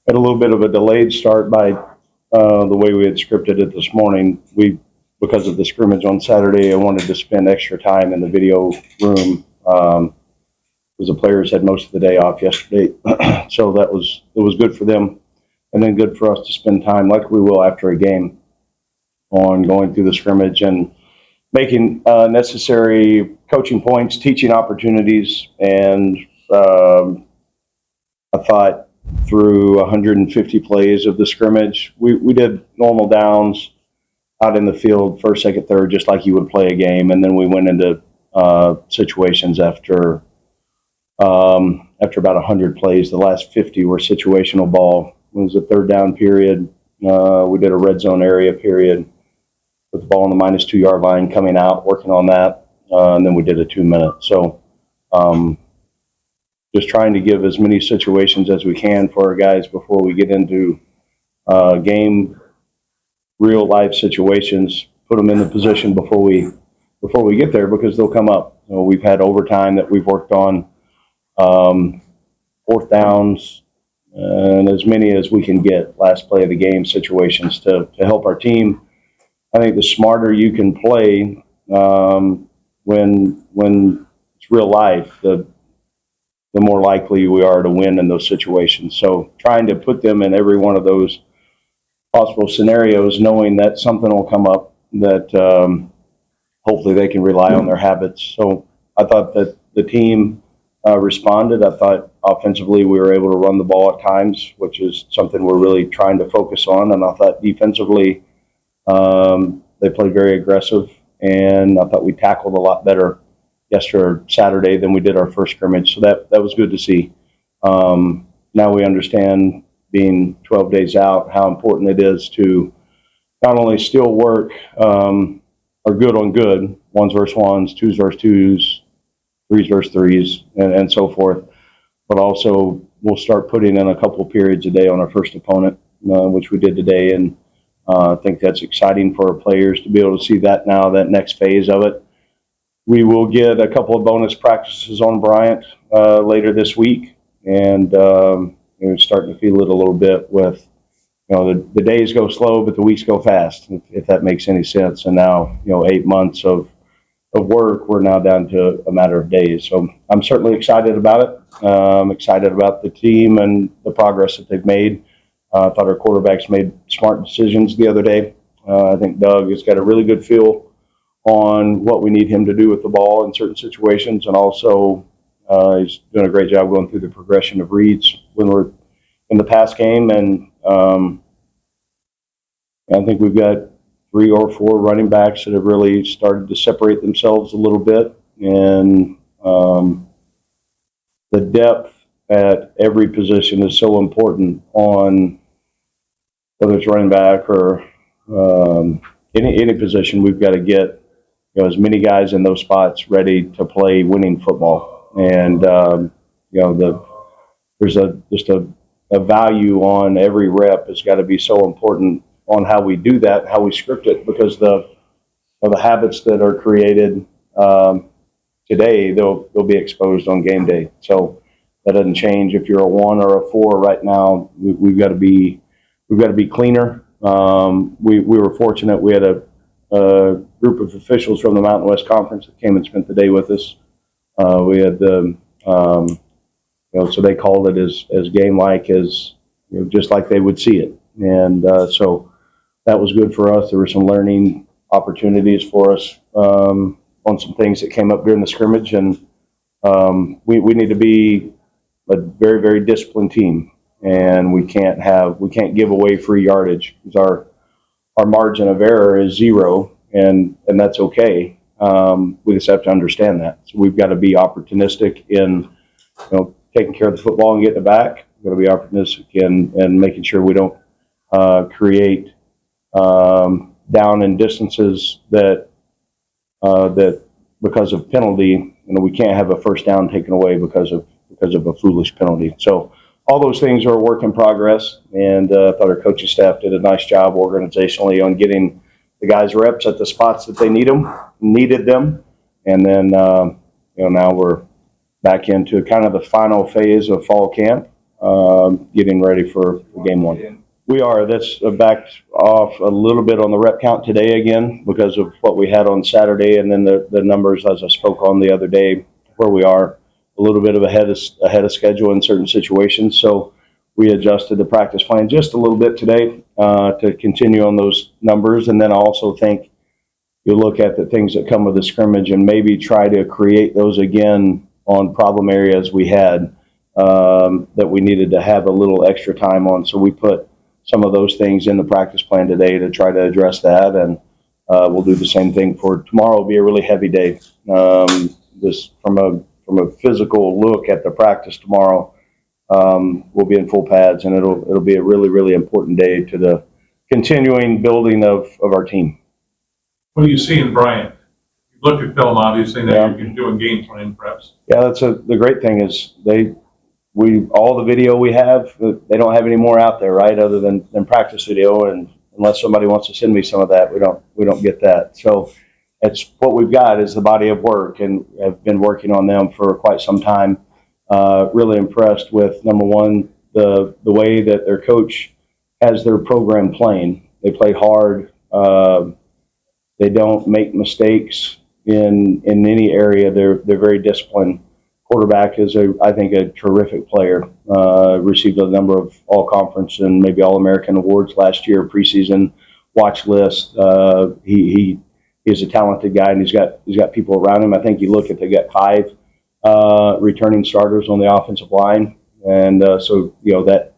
had a little bit of a delayed start by the way we had scripted it this morning. Because of the scrimmage on Saturday, I wanted to spend extra time in the video room because the players had most of the day off yesterday. So it was good for them, and then good for us to spend time like we will after a game on going through the scrimmage and making necessary coaching points, teaching opportunities, and I thought through 150 plays of the scrimmage, we did normal downs out in the field, first, second, third, just like you would play a game, and then we went into situations after about 100 plays. The last 50 were situational ball. It was a third down period. We did a red zone area period with the ball on the -2 yard line coming out, working on that, and then we did a 2-minute. So just trying to give as many situations as we can for our guys before we get into game, real life situations, put them in the position before we get there, because they'll come up. You know, we've had overtime that we've worked on, fourth downs, and as many as we can get last play of the game situations to help our team. I think the smarter you can play when it's real life, the more likely we are to win in those situations. So trying to put them in every one of those possible scenarios, knowing that something will come up that hopefully they can rely on their habits. So I thought that the team responded. I thought offensively we were able to run the ball at times, which is something we're really trying to focus on. And I thought defensively they played very aggressive, and I thought we tackled a lot better Saturday than we did our first scrimmage. So that was good to see. Now we understand, being 12 days out, how important it is to not only still work or good on good, ones versus ones, twos versus twos, threes versus threes, and so forth, but also we'll start putting in a couple of periods a day on our first opponent, which we did today, and I think that's exciting for our players to be able to see that now, that next phase of it. We will get a couple of bonus practices on Bryant later this week, and we're starting to feel it a little bit with, the days go slow, but the weeks go fast, if that makes any sense. And now, 8 months of work, we're now down to a matter of days. So I'm certainly excited about it. I'm excited about the team and the progress that they've made. I thought our quarterbacks made smart decisions the other day. I think Doug has got a really good feel on what we need him to do with the ball in certain situations, and also he's doing a great job going through the progression of reads when we're in the pass game. And I think we've got 3 or 4 running backs that have really started to separate themselves a little bit, and the depth at every position is so important, on whether it's running back or any position. We've got to get as many guys in those spots ready to play winning football, and there's just a value on every rep. It's got to be so important on how we do that, how we script it, because of the habits that are created today, they'll be exposed on game day. So that doesn't change if you're a 1 or a 4 right now. We've got to be cleaner. We were fortunate. We had a group of officials from the Mountain West Conference that came and spent the day with us. We had so they called it as game-like as, just like they would see it. And so that was good for us. There were some learning opportunities for us on some things that came up during the scrimmage, and we need to be a very, very disciplined team, and we can't give away free yardage, because our margin of error is 0, and that's okay. We just have to understand that. So we've got to be opportunistic in taking care of the football and getting it back. We've got to be opportunistic in making sure we don't create down in distances that because of penalty, we can't have a first down taken away because of a foolish penalty. So all those things are a work in progress, and I thought our coaching staff did a nice job organizationally on getting the guys reps at the spots that they needed them, and then now we're back into kind of the final phase of fall camp. getting ready for game one. We are. That's backed off a little bit on the rep count today again because of what we had on Saturday, and then the numbers as I spoke on the other day, where we are a little bit of ahead of schedule in certain situations. So we adjusted the practice plan just a little bit today to continue on those numbers, and then I also think you look at the things that come with the scrimmage and maybe try to create those again on problem areas we had that we needed to have a little extra time on. So we put some of those things in the practice plan today to try to address that, and we'll do the same thing for tomorrow. Will be a really heavy day. Just from a physical look at the practice tomorrow, we'll be in full pads, and it'll be a really, really important day to the continuing building of our team. What do you see in Bryant? You look at Belmont, you say that you're doing game plan preps. Yeah, the great thing is all the video we have, they don't have any more out there, right? Other than practice video, and unless somebody wants to send me some of that, we don't get that. So it's what we've got is the body of work, and have been working on them for quite some time. Really impressed with, number one, the way that their coach has their program playing. They play hard. They don't make mistakes in any area. They're very disciplined. Quarterback is I think a terrific player. Received a number of all-conference and maybe all-American awards last year, preseason watch list. He is a talented guy, and he's got people around him. I think you look at, they got 5 returning starters on the offensive line, and so that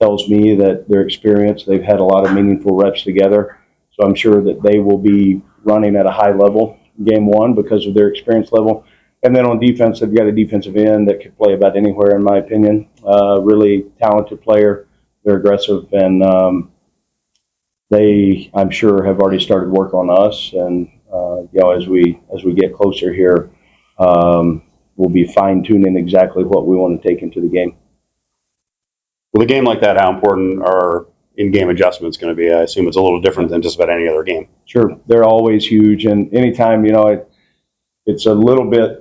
tells me that their experience. They've had a lot of meaningful reps together. So I'm sure that they will be running at a high level game one because of their experience level. And then on defense, they've got a defensive end that could play about anywhere, in my opinion. Really talented player. They're aggressive, and they, I'm sure, have already started work on us. And as we get closer here, we'll be fine tuning exactly what we want to take into the game. With a game like that, how important are in-game adjustments going to be? I assume it's a little different than just about any other game. Sure, they're always huge, and anytime it's a little bit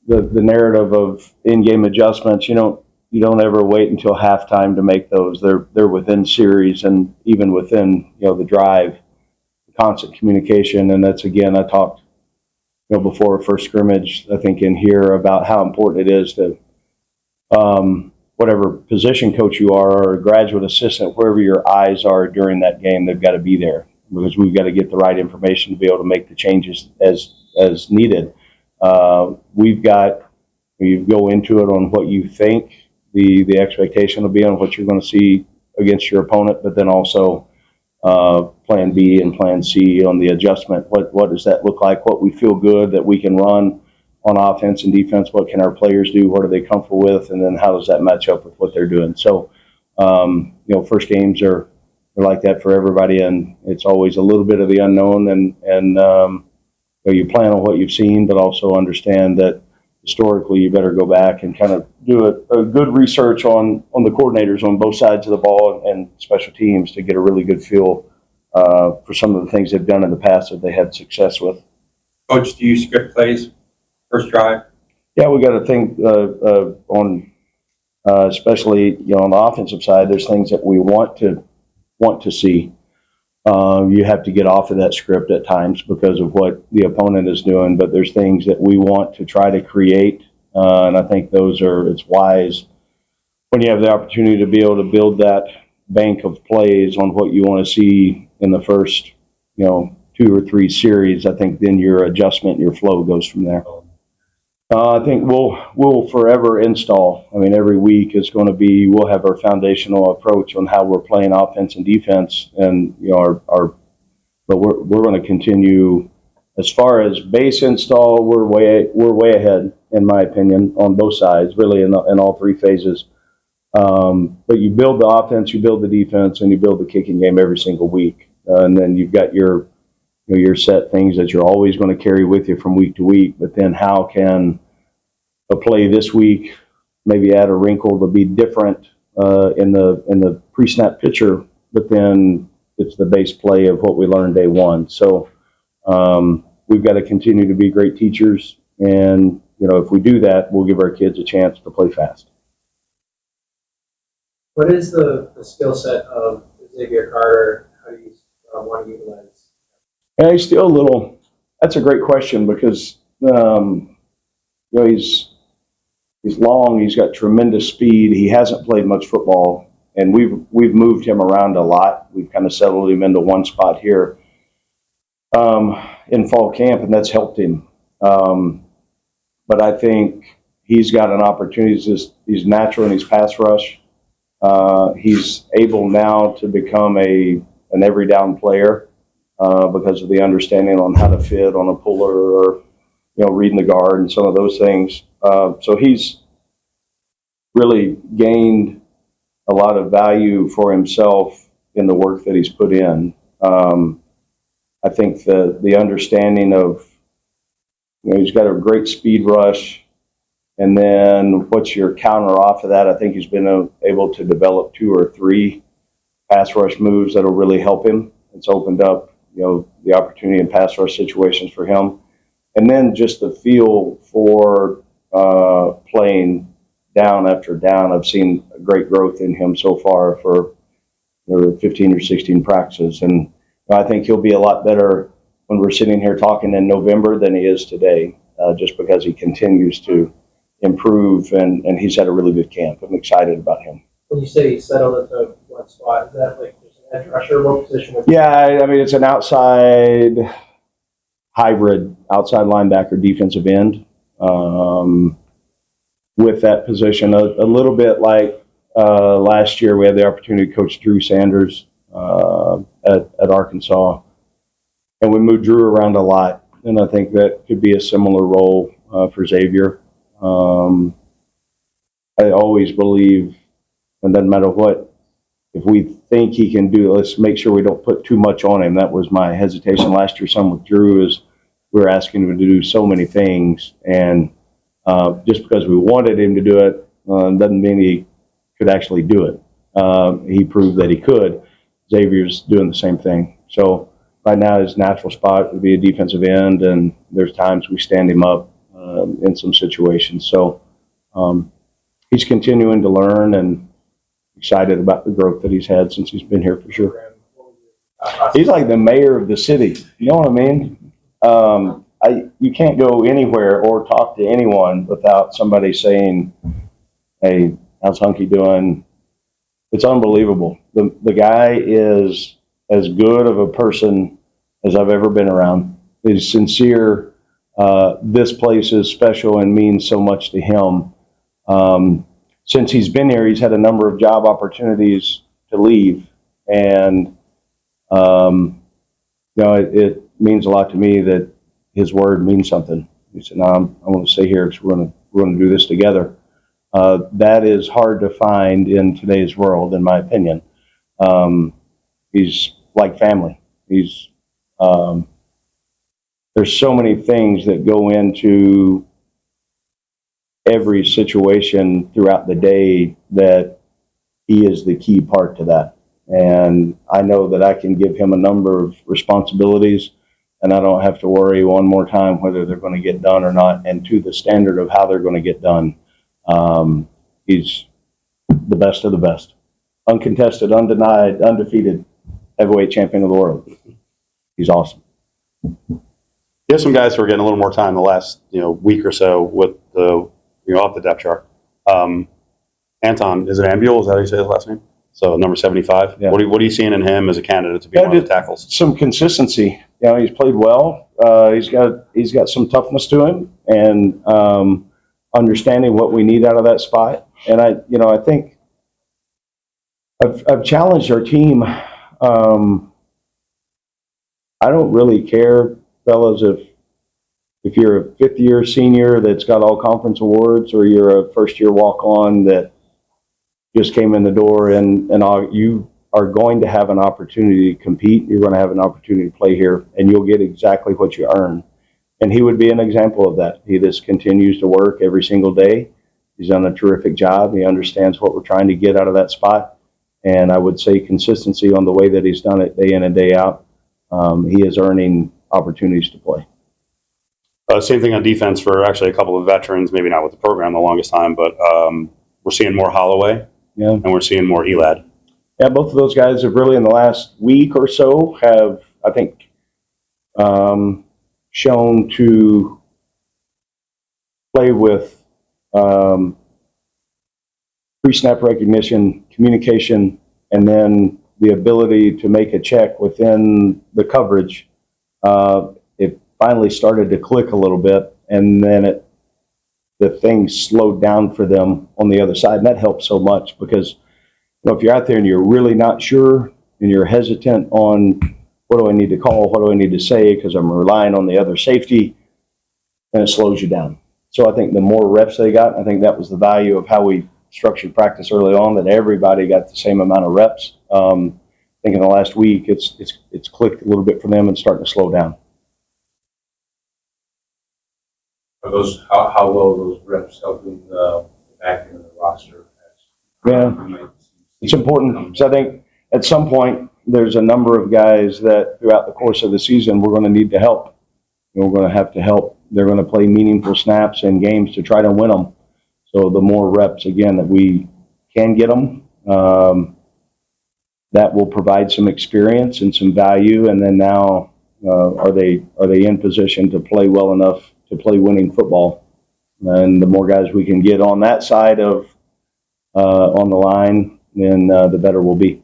the narrative of in-game adjustments. You don't ever wait until halftime to make those. They're within series, and even within the drive, constant communication. And that's, again, I talked before first scrimmage, I think, in here about how important it is to whatever position coach you are, or a graduate assistant, wherever your eyes are during that game, they've got to be there, because we've got to get the right information to be able to make the changes as needed. You go into it on what you think the expectation will be on what you're going to see against your opponent, but then also plan B and plan C on the adjustment. What does that look like? What we feel good that we can run on offense and defense? What can our players do? What are they comfortable with? And then how does that match up with what they're doing? So, first games are like that for everybody, and it's always a little bit of the unknown, and you plan on what you've seen, but also understand that historically you better go back and kind of do a good research on the coordinators on both sides of the ball and special teams to get a really good feel for some of the things they've done in the past that they had success with. Coach, do you script plays first drive? Yeah, we got to think on especially on the offensive side. There's things that we want to see. You have to get off of that script at times because of what the opponent is doing, but there's things that we want to try to create, and I think it's wise when you have the opportunity to be able to build that bank of plays on what you want to see in the first 2 or 3 series. I think then your adjustment, your flow goes from there. I think we'll forever install. I mean, every week is going to be, we'll have our foundational approach on how we're playing offense and defense, and but we're going to continue. As far as base install, we're way ahead, in my opinion, on both sides, really in all 3 phases. But you build the offense, you build the defense, and you build the kicking game every single week, and then you've got your set things that you're always going to carry with you from week to week. But then how can a play this week maybe add a wrinkle to be different in the pre-snap picture, but then it's the base play of what we learned day one. So we've got to continue to be great teachers, and if we do that, we'll give our kids a chance to play fast. What is the skill set of Xavier Carter? How do you want to utilize? Yeah, he's still a little. That's a great question because he's long. He's got tremendous speed. He hasn't played much football, and we've moved him around a lot. We've kind of settled him into one spot here in fall camp, and that's helped him. But I think he's got an opportunity. He's natural in his pass rush. He's able now to become an every down player because of the understanding on how to fit on a puller or reading the guard and some of those things. So he's really gained a lot of value for himself in the work that he's put in. I think the understanding of he's got a great speed rush. And then what's your counter off of that? I think he's been able to develop 2 or 3 pass rush moves that'll really help him. It's opened up, the opportunity in pass rush situations for him. And then just the feel for playing down after down. I've seen a great growth in him so far for 15 or 16 practices. And I think he'll be a lot better when we're sitting here talking in November than he is today, just because he continues to improve, and he's had a really good camp. I'm excited about him. When you say he settled into one spot, is that like just an edge rusher? What position? Yeah, I mean, it's an hybrid outside linebacker, defensive end. With that position, a little bit like last year, we had the opportunity to coach Drew Sanders at Arkansas, and we moved Drew around a lot, and I think that could be a similar role for Xavier. I always believe, and doesn't matter what, if we think he can do, let's make sure we don't put too much on him. That was my hesitation last year. Some with Drew is we were asking him to do so many things, and just because we wanted him to do it doesn't mean he could actually do it. He proved that he could. Xavier's doing the same thing. So right now his natural spot would be a defensive end, and there's times we stand him up in some situations. So he's continuing to learn, and excited about the growth that he's had since he's been here for sure. He's like the mayor of the city. You know what I mean? You can't go anywhere or talk to anyone without somebody saying, "Hey, how's Hunky doing?" It's unbelievable. The guy is as good of a person as I've ever been around. He's sincere. This place is special and means so much to him. Since he's been here, he's had a number of job opportunities to leave, and it means a lot to me that his word means something. He said, "No, I want to stay here because we're going to do this together." That is hard to find in today's world, in my opinion. He's like family. There's so many things that go into every situation throughout the day that he is the key part to that. And I know that I can give him a number of responsibilities, and I don't have to worry one more time whether they're going to get done or not, and to the standard of how they're going to get done. He's the best of the best. Uncontested, undenied, undefeated heavyweight champion of the world. He's awesome. You have some guys who are getting a little more time the last week or so with the off the depth chart. Anton, is it Ambule? Is that how you say his last name? So number 75. Yeah. What are you seeing in him as a candidate to be one of the tackles? Some consistency. He's played well. He's got some toughness to him, and understanding what we need out of that spot. And I think I've challenged our team. I don't really care, fellas, if you're a 5th-year senior that's got all conference awards, or you're a first-year walk-on that just came in the door, and you are going to have an opportunity to compete. You're going to have an opportunity to play here, and you'll get exactly what you earn. And he would be an example of that. He just continues to work every single day. He's done a terrific job. He understands what we're trying to get out of that spot. And I would say consistency on the way that he's done it day in and day out. He is earning opportunities to play. Same thing on defense for actually a couple of veterans, maybe not with the program the longest time, but we're seeing more Holloway. Yeah. and we're seeing more ELAD. Yeah, both of those guys have really in the last week or so have, I think, shown to play with pre-snap recognition, communication, and then the ability to make a check within the coverage. It finally started to click a little bit, and then the thing slowed down for them on the other side, and that helps so much because if you're out there and you're really not sure and you're hesitant on what do I need to call, what do I need to say because I'm relying on the other safety, then it slows you down. So I think the more reps they got, I think that was the value of how we structured practice early on, that everybody got the same amount of reps. I think in the last week it's clicked a little bit for them and starting to slow down. Are those, how well are those reps helping the back end of the roster? Yeah, it's important. So I think at some point there's a number of guys that throughout the course of the season we're going to need to help. We're going to have to help. They're going to play meaningful snaps in games to try to win them. So the more reps, again, that we can get them, that will provide some experience and some value. And then now, are they in position to play well enough to play winning football? And the more guys we can get on that side of on the line, then the better we'll be.